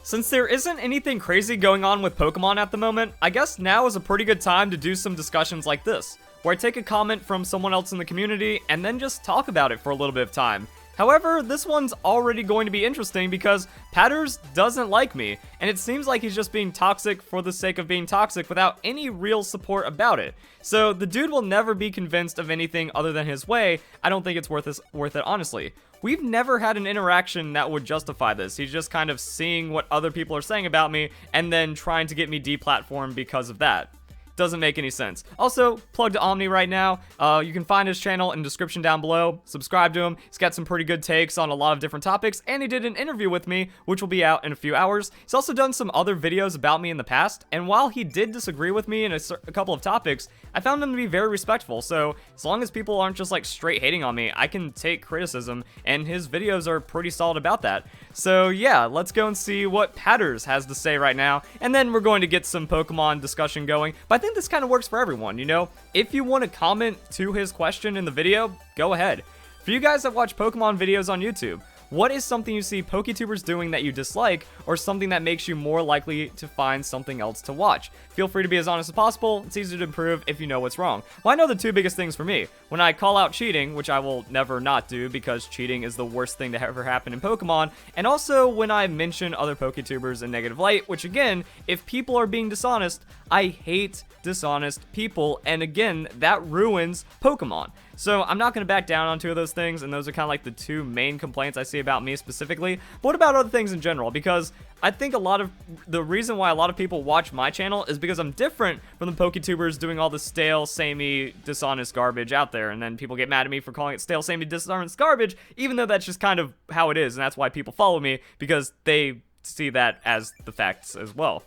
Since there isn't anything crazy going on with Pokemon at the moment, I guess now is a pretty good time to do some discussions like this, where I take a comment from someone else in the community and then just talk about it for a little bit of time. However, this one's already going to be interesting because Patters doesn't like me, and it seems like he's just being toxic for the sake of being toxic without any real support about it. So the dude will never be convinced of anything other than his way. I don't think it's worth it, honestly. We've never had an interaction that would justify this. He's just kind of seeing what other people are saying about me and then trying to get me deplatformed because of that. Doesn't make any sense. Also, plug to Omni right now. You can find his channel in the description down below. Subscribe to him. He's got some pretty good takes on a lot of different topics, and he did an interview with me, which will be out in a few hours. He's also done some other videos about me in the past, and while he did disagree with me in a couple of topics, I found him to be very respectful. So as long as people aren't just like straight hating on me, I can take criticism, and his videos are pretty solid about that. So yeah, let's go and see what Patters has to say right now, and then we're going to get some Pokemon discussion going. But I think this kind of works for everyone, you know? If you want to comment to his question in the video, go ahead. For you guys that watch Pokemon videos on YouTube, what is something you see Poketubers doing that you dislike, or something that makes you more likely to find something else to watch? Feel free to be as honest as possible. It's easy to improve if you know what's wrong. Well, I know the two biggest things for me. When I call out cheating, which I will never not do because cheating is the worst thing to ever happen in Pokemon, and also when I mention other Poketubers in negative light, which again, if people are being dishonest, I hate dishonest people, and again, that ruins Pokemon. So I'm not going to back down on two of those things, and those are kind of like the two main complaints I see about me specifically. But what about other things in general? Because I think a lot of the reason why a lot of people watch my channel is because I'm different from the Poketubers doing all the stale, samey, dishonest garbage out there, and then people get mad at me for calling it stale, samey, dishonest garbage, even though that's just kind of how it is, and that's why people follow me, because they see that as the facts as well.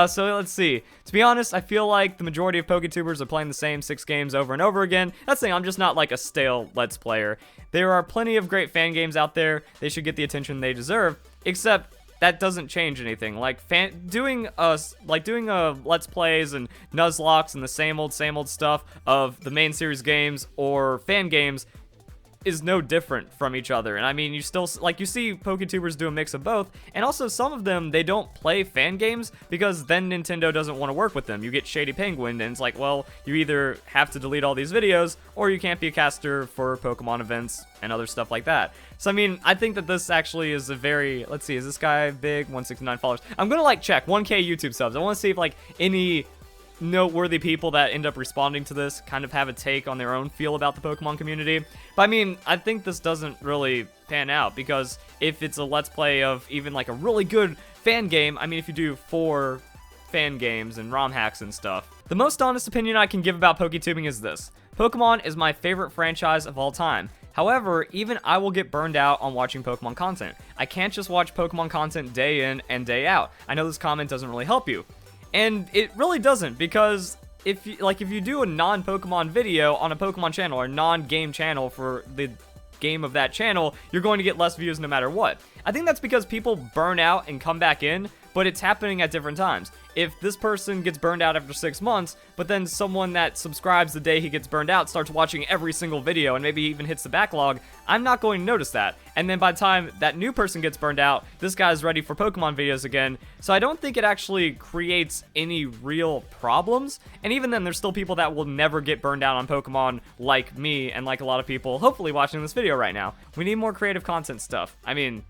So let's see. To be honest, I feel like the majority of Poketubers are playing the same 6 games over and over again. That's the thing, I'm just not like a stale Let's Player. There are plenty of great fan games out there. They should get the attention they deserve, except that doesn't change anything. Like doing Let's Plays and Nuzlocks and the same old stuff of the main series games or fan games is no different from each other. And I mean, you still, like, you see Poketubers do a mix of both, and also some of them, they don't play fan games because then Nintendo doesn't want to work with them. You get Shady Penguin, and it's like, well, you either have to delete all these videos, or you can't be a caster for Pokemon events and other stuff like that. So I mean, I think that this actually is a very, let's see, is this guy big? 169 followers. I'm gonna like check 1K YouTube subs. I want to see if like any noteworthy people that end up responding to this kind of have a take on their own feel about the Pokemon community. But I mean, I think this doesn't really pan out, because if it's a Let's Play of even like a really good fan game, I mean, if you do 4 fan games and ROM hacks and stuff. The most honest opinion I can give about Poketubing is this: Pokemon is my favorite franchise of all time. However, even I will get burned out on watching Pokemon content. I can't just watch Pokemon content day in and day out. I know this comment doesn't really help you. And it really doesn't, because if you do a non-Pokemon video on a Pokemon channel or non-game channel for the game of that channel, you're going to get less views no matter what. I think that's because people burn out and come back in, but it's happening at different times. If this person gets burned out after 6 months, but then someone that subscribes the day he gets burned out starts watching every single video and maybe even hits the backlog, I'm not going to notice that. And then by the time that new person gets burned out, this guy's ready for Pokemon videos again. So I don't think it actually creates any real problems. And even then, there's still people that will never get burned out on Pokemon like me and like a lot of people hopefully watching this video right now. We need more creative content stuff. I mean,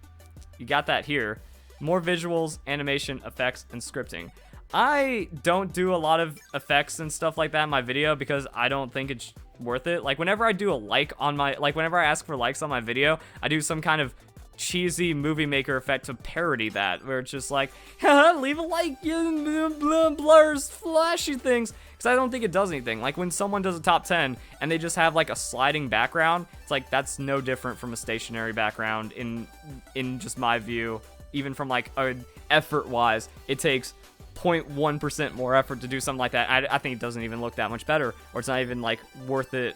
you got that here. More visuals, animation, effects, and scripting. I don't do a lot of effects and stuff like that in my video because I don't think it's worth it. Like, whenever I do a like on my, whenever I ask for likes on my video, I do some kind of cheesy movie maker effect to parody that, where it's just like, haha, leave a like, blurs, flashy things, because I don't think it does anything. Like, when someone does a top 10 and they just have like a sliding background, it's like, that's no different from a stationary background in just my view. Even from like effort wise, it takes 0.1% more effort to do something like that. I think it doesn't even look that much better, or it's not even like worth it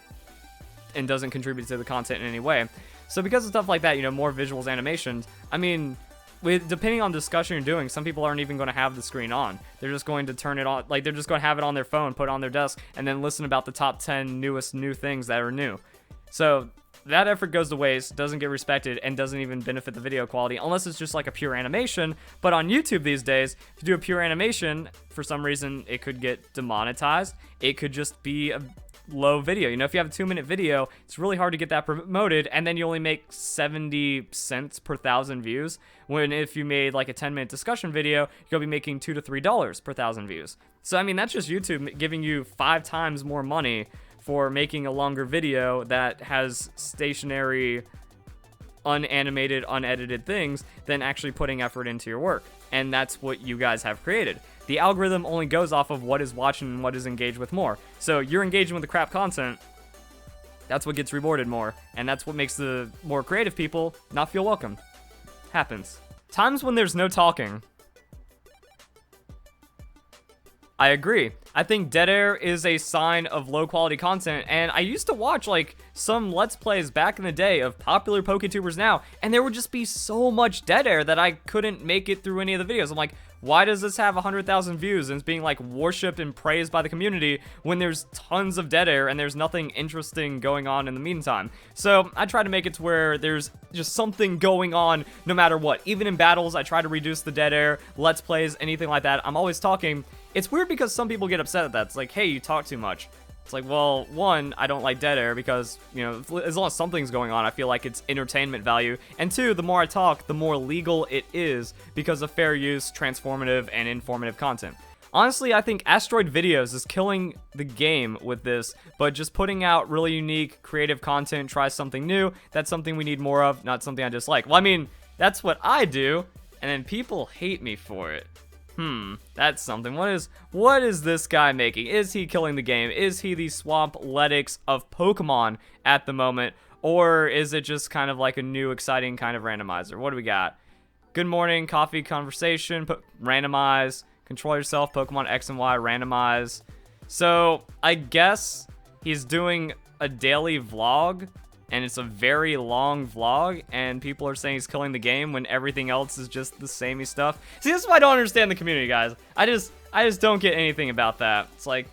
and doesn't contribute to the content in any way. So because of stuff like that, you know, more visuals, animations, I mean, depending on the discussion you're doing, some people aren't even going to have the screen on. They're just going to turn it on, like they're just going to have it on their phone, put it on their desk, and then listen about the top 10 newest new things that are new. So that effort goes to waste, doesn't get respected, and doesn't even benefit the video quality unless it's just like a pure animation. But on YouTube these days, if you do a pure animation, for some reason, it could get demonetized. It could just be a low video. You know, if you have a 2-minute video, it's really hard to get that promoted, and then you only make 70 cents per 1,000 views, when if you made like a 10-minute discussion video, you'll be making $2 to $3 per 1,000 views. So I mean, that's just YouTube giving you 5 times more money for making a longer video that has stationary, unanimated, unedited things than actually putting effort into your work. And that's what you guys have created. The algorithm only goes off of what is watching and what is engaged with more. So you're engaging with the crap content, that's what gets rewarded more. And that's what makes the more creative people not feel welcome. Happens. Times when there's no talking. I agree. I think dead air is a sign of low quality content, and I used to watch like some Let's Plays back in the day of popular Poketubers now, and there would just be so much dead air that I couldn't make it through any of the videos. I'm like, why does this have 100,000 views and it's being like worshipped and praised by the community when there's tons of dead air and there's nothing interesting going on in the meantime? So I try to make it to where there's just something going on no matter what. Even in battles, I try to reduce the dead air, Let's Plays, anything like that. I'm always talking. It's weird because some people get upset at that. It's like, hey, you talk too much. It's like, well, one, I don't like dead air because, you know, as long as something's going on, I feel like it's entertainment value. And two, the more I talk, the more legal it is because of fair use, transformative, and informative content. Honestly, I think Asteroid Videos is killing the game with this, but just putting out really unique, creative content, try something new, that's something we need more of, not something I dislike. Well, I mean, that's what I do, and then people hate me for it. That's something. What is this guy making? Is he killing the game? Is he the Swamp-letics of Pokemon at the moment? Or is it just kind of like a new, exciting kind of randomizer? What do we got? Good morning, coffee conversation, randomize, control yourself, Pokemon X and Y, randomize. So, I guess he's doing a daily vlog, and it's a very long vlog, and people are saying he's killing the game when everything else is just the samey stuff. See, this is why I don't understand the community, guys. I just don't get anything about that. It's like,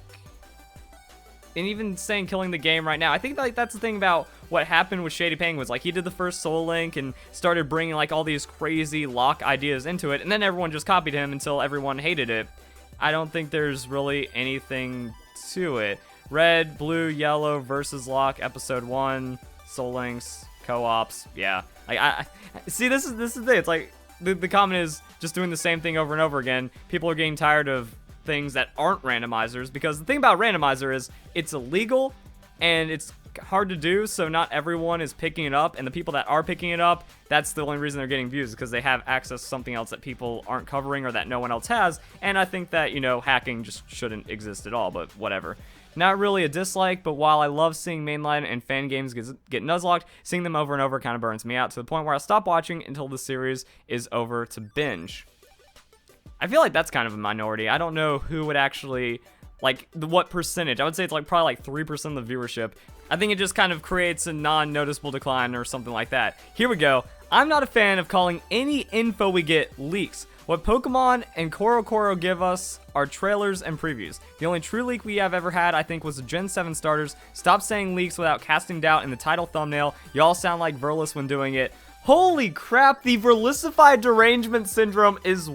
and even saying killing the game right now, I think like that's the thing about what happened with Shady Penguins. Like, he did the first Soul Link and started bringing like all these crazy lock ideas into it, and then everyone just copied him until everyone hated it. I don't think there's really anything to it. Red, blue, yellow versus lock, episode 1. Soul Links, co-ops, yeah. Like, I see, this is the thing. It's like the comment is just doing the same thing over and over again. People are getting tired of things that aren't randomizers, because the thing about randomizer is it's illegal and it's hard to do, so not everyone is picking it up, and the people that are picking it up, that's the only reason they're getting views, because they have access to something else that people aren't covering or that no one else has. And I think that, you know, hacking just shouldn't exist at all, but whatever. Not really a dislike, but while I love seeing mainline and fan games get nuzlocked, seeing them over and over kind of burns me out to the point where I'll stop watching until the series is over to binge. I feel like that's kind of a minority. I don't know who would actually, like, what percentage. I would say it's like probably like 3% of the viewership. I think it just kind of creates a non-noticeable decline or something like that. Here we go. I'm not a fan of calling any info we get leaks. What Pokemon and Koro give us are trailers and previews. The only true leak we have ever had, I think, was the Gen 7 starters. Stop saying leaks without casting doubt in the title thumbnail. Y'all sound like Verlis when doing it. Holy crap, the Verlisify derangement syndrome is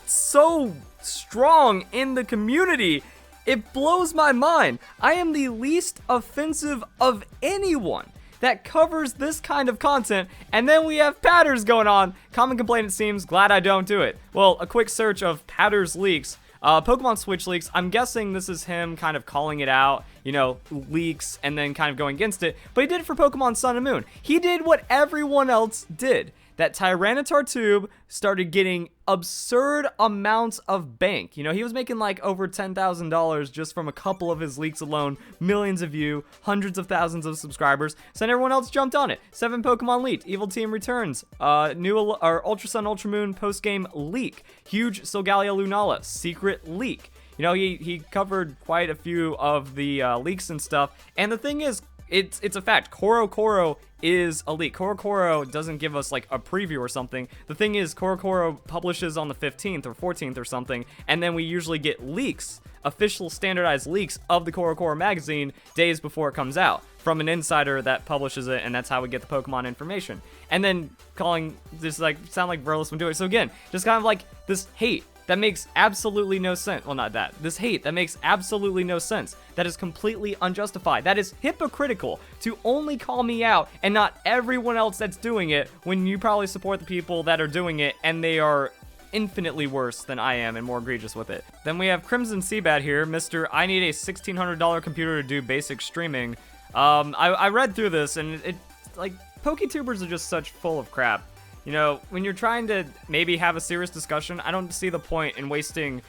so strong in the community. It blows my mind. I am the least offensive of anyone that covers this kind of content, and then we have Patters going on. Common complaint, it seems. Glad I don't do it. Well, a quick search of Patters leaks. Pokemon Switch leaks. I'm guessing this is him kind of calling it out, you know, leaks, and then kind of going against it. But he did it for Pokemon Sun and Moon. He did what everyone else did. That Tyranitar tube started getting absurd amounts of bank. You know, he was making like over $10,000 just from a couple of his leaks alone. Millions of views, hundreds of thousands of subscribers. So then everyone else jumped on it. 7 Pokemon leaked. Evil Team returns. Ultra Sun, Ultra Moon post-game leak. Huge Solgaleo Lunala secret leak. You know, he covered quite a few of the leaks and stuff. And the thing is, it's a fact. Koro is a leak. Koro doesn't give us like a preview or something. The thing is, Koro publishes on the 15th or 14th or something, and then we usually get leaks, official standardized leaks of the Koro magazine days before it comes out from an insider that publishes it, and that's how we get the Pokemon information. And then calling this like sound like Verlis would do it. So again, just kind of like this hate that makes absolutely no sense. Well, not that. This hate that makes absolutely no sense. That is completely unjustified. That is hypocritical to only call me out and not everyone else that's doing it, when you probably support the people that are doing it and they are infinitely worse than I am and more egregious with it. Then we have Crimson Seabat here, Mr. I need a $1,600 computer to do basic streaming. I read through this and it like Poketubers are just such full of crap. You know, when you're trying to maybe have a serious discussion, I don't see the point in wasting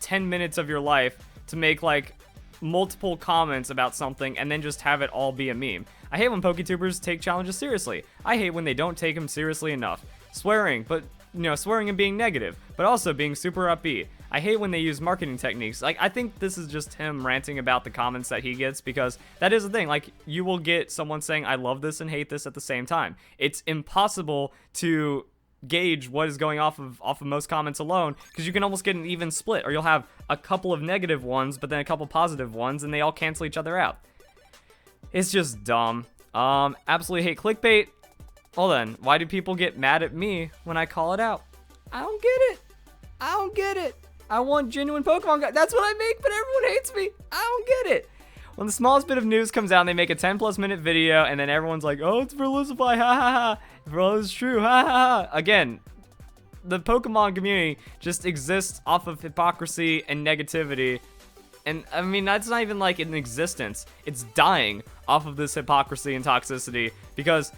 10 minutes of your life to make like multiple comments about something and then just have it all be a meme. I hate when Poketubers take challenges seriously. I hate when they don't take them seriously enough. Swearing, but you know, swearing and being negative, but also being super upbeat. I hate when they use marketing techniques. Like, I think this is just him ranting about the comments that he gets, because that is the thing. Like, you will get someone saying, I love this and hate this at the same time. It's impossible to gauge what is going off of most comments alone, because you can almost get an even split, or you'll have a couple of negative ones, but then a couple positive ones, and they all cancel each other out. It's just dumb. Absolutely hate clickbait. Well then, why do people get mad at me when I call it out? I don't get it. I don't get it. I want genuine Pokemon guys. That's what I make, but everyone hates me. I don't get it. When the smallest bit of news comes out and they make a 10+ minute video and then everyone's like, oh, it's Verlisify, ha ha ha. Bro, it's true, ha ha ha. Again, the Pokemon community just exists off of hypocrisy and negativity. And I mean, that's not even like in existence. It's dying off of this hypocrisy and toxicity, because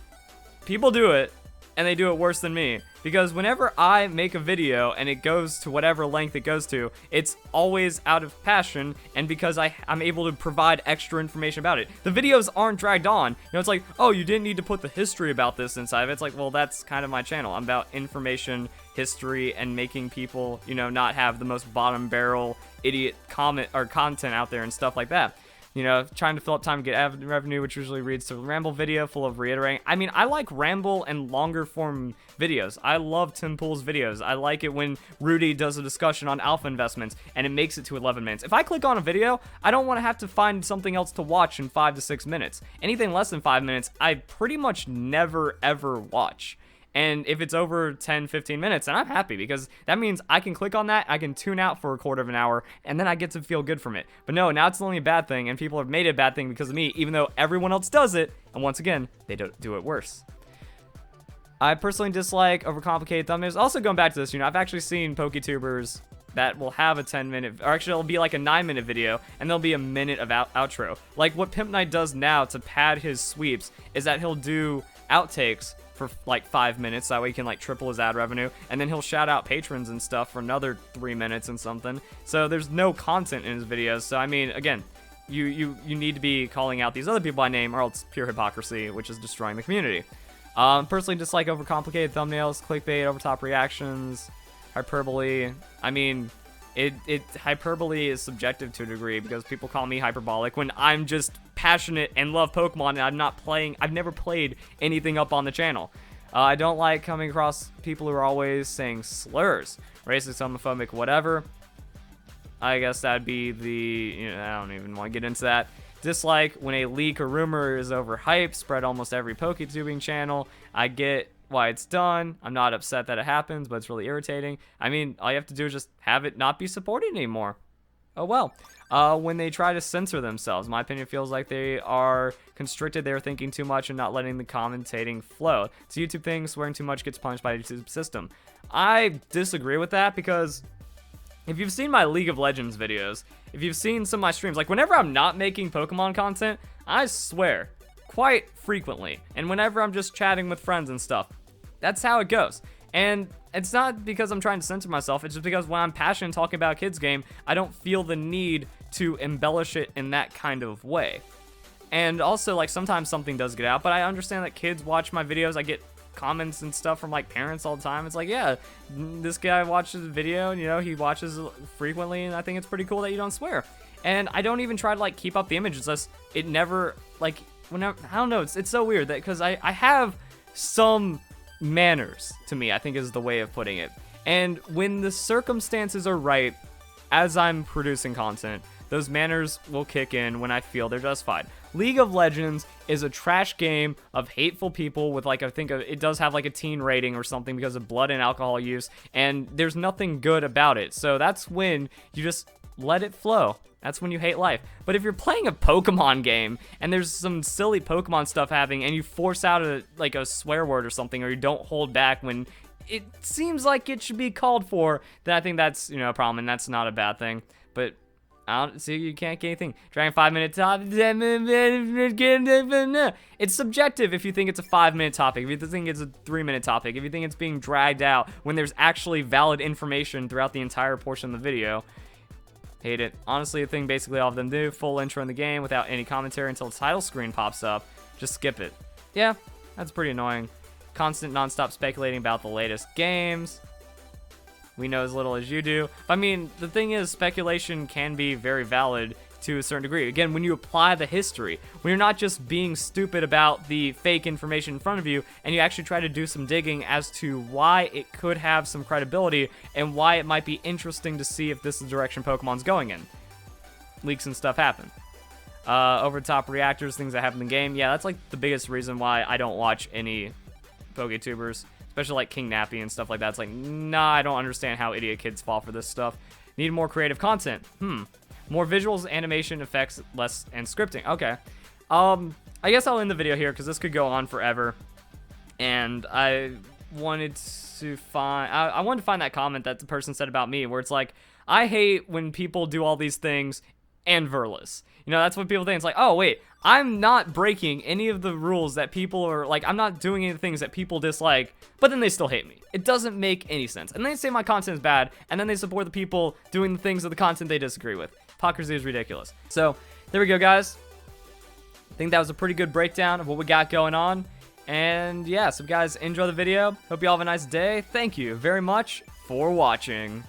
people do it, and they do it worse than me. Because whenever I make a video and it goes to whatever length it goes to, it's always out of passion, and because I'm able to provide extra information about it. The videos aren't dragged on. You know, it's like, oh, you didn't need to put the history about this inside of it. It's like, well, that's kind of my channel. I'm about information, history, and making people, you know, not have the most bottom barrel idiot comment or content out there and stuff like that. You know, trying to fill up time to get ad revenue, which usually leads to a ramble video full of reiterating. I mean, I like ramble and longer form videos. I love Tim Pool's videos. I like it when Rudy does a discussion on alpha investments and it makes it to 11 minutes. If I click on a video, I don't want to have to find something else to watch in 5 to 6 minutes. Anything less than 5 minutes, I pretty much never ever watch. And if it's over 10, 15 minutes, then I'm happy, because that means I can click on that, I can tune out for a quarter of an hour, and then I get to feel good from it. But no, now it's only a bad thing, and people have made it a bad thing because of me, even though everyone else does it, and once again, they do it worse. I personally dislike overcomplicated thumbnails. Also, going back to this, you know, I've actually seen Poketubers that will have a 10-minute, or actually it'll be like a 9-minute video, and there'll be a minute of outro. Like what Pimp Knight does now to pad his sweeps is that he'll do outtakes for like 5 minutes, that way he can like triple his ad revenue, and then he'll shout out patrons and stuff for another 3 minutes and something. So there's no content in his videos. So I mean, again, you need to be calling out these other people by name, or else it's pure hypocrisy, which is destroying the community. Personally dislike overcomplicated thumbnails, clickbait, overtop reactions, hyperbole. I mean, hyperbole is subjective to a degree, because people call me hyperbolic when I'm just passionate and love Pokemon, and I've never played anything up on the channel. I don't like coming across people who are always saying slurs, racist, homophobic, whatever. I guess that'd be the, I don't even want to get into that. Dislike when a leak or rumor is overhyped, spread almost every Poketubing channel. I get why it's done. I'm not upset that it happens, but it's really irritating. I mean, all you have to do is just have it not be supported anymore. Oh well. When they try to censor themselves, my opinion feels like they are constricted. They're thinking too much and not letting the commentating flow. It's a YouTube thing. Swearing too much gets punished by the YouTube system. I disagree with that, because if you've seen my League of Legends videos, if you've seen some of my streams, like whenever I'm not making Pokemon content, I swear quite frequently. And whenever I'm just chatting with friends and stuff, that's how it goes. And it's not because I'm trying to censor myself, it's just because when I'm passionate talking about a kid's game, I don't feel the need to embellish it in that kind of way. And also, like, sometimes something does get out, but I understand that kids watch my videos. I get comments and stuff from like parents all the time. It's like, yeah, this guy watches the video, and you know, he watches frequently, and I think it's pretty cool that you don't swear. And I don't even try to like keep up the image. It's just, it never, like, whenever, I don't know, it's so weird that because I have some manners, to me, I think is the way of putting it. And when the circumstances are right, as I'm producing content, those manners will kick in when I feel they're justified. League of Legends is a trash game of hateful people with, like, I think it does have like a teen rating or something because of blood and alcohol use, and there's nothing good about it. So that's when you just let it flow. That's when you hate life. But if you're playing a Pokemon game and there's some silly Pokemon stuff happening and you force out a swear word or something, or you don't hold back when it seems like it should be called for, then I think that's, a problem, and that's not a bad thing. But I don't see, you can't get anything. Dragon 5-minute topic. It's subjective if you think it's a 5-minute topic, if you think it's a 3-minute topic, if you think it's being dragged out when there's actually valid information throughout the entire portion of the video. Hate it. Honestly, the thing basically all of them do, full intro in the game without any commentary until the title screen pops up. Just skip it. Yeah, that's pretty annoying. Constant non-stop speculating about the latest games. We know as little as you do. I mean, the thing is, speculation can be very valid to a certain degree. Again, when you apply the history, when you're not just being stupid about the fake information in front of you, and you actually try to do some digging as to why it could have some credibility and why it might be interesting to see if this is the direction Pokemon's going in. Leaks and stuff happen. Over-the-top reactors, things that happen in the game. Yeah, that's like the biggest reason why I don't watch any Poketubers, especially like King Nappy and stuff like that. It's like, nah, I don't understand how idiot kids fall for this stuff. Need more creative content. More visuals, animation, effects, less, and scripting. Okay. I guess I'll end the video here because this could go on forever. And I wanted to find, I wanted to find that comment that the person said about me, where it's like, I hate when people do all these things and Verlis. That's what people think. It's like, oh, wait, I'm not breaking any of the rules that people are, like, I'm not doing any things that people dislike, but then they still hate me. It doesn't make any sense. And they say my content is bad, and then they support the people doing the things of the content they disagree with. Hypocrisy is ridiculous. So, there we go, guys. I think that was a pretty good breakdown of what we got going on. And, yeah, so guys, enjoy the video. Hope you all have a nice day. Thank you very much for watching.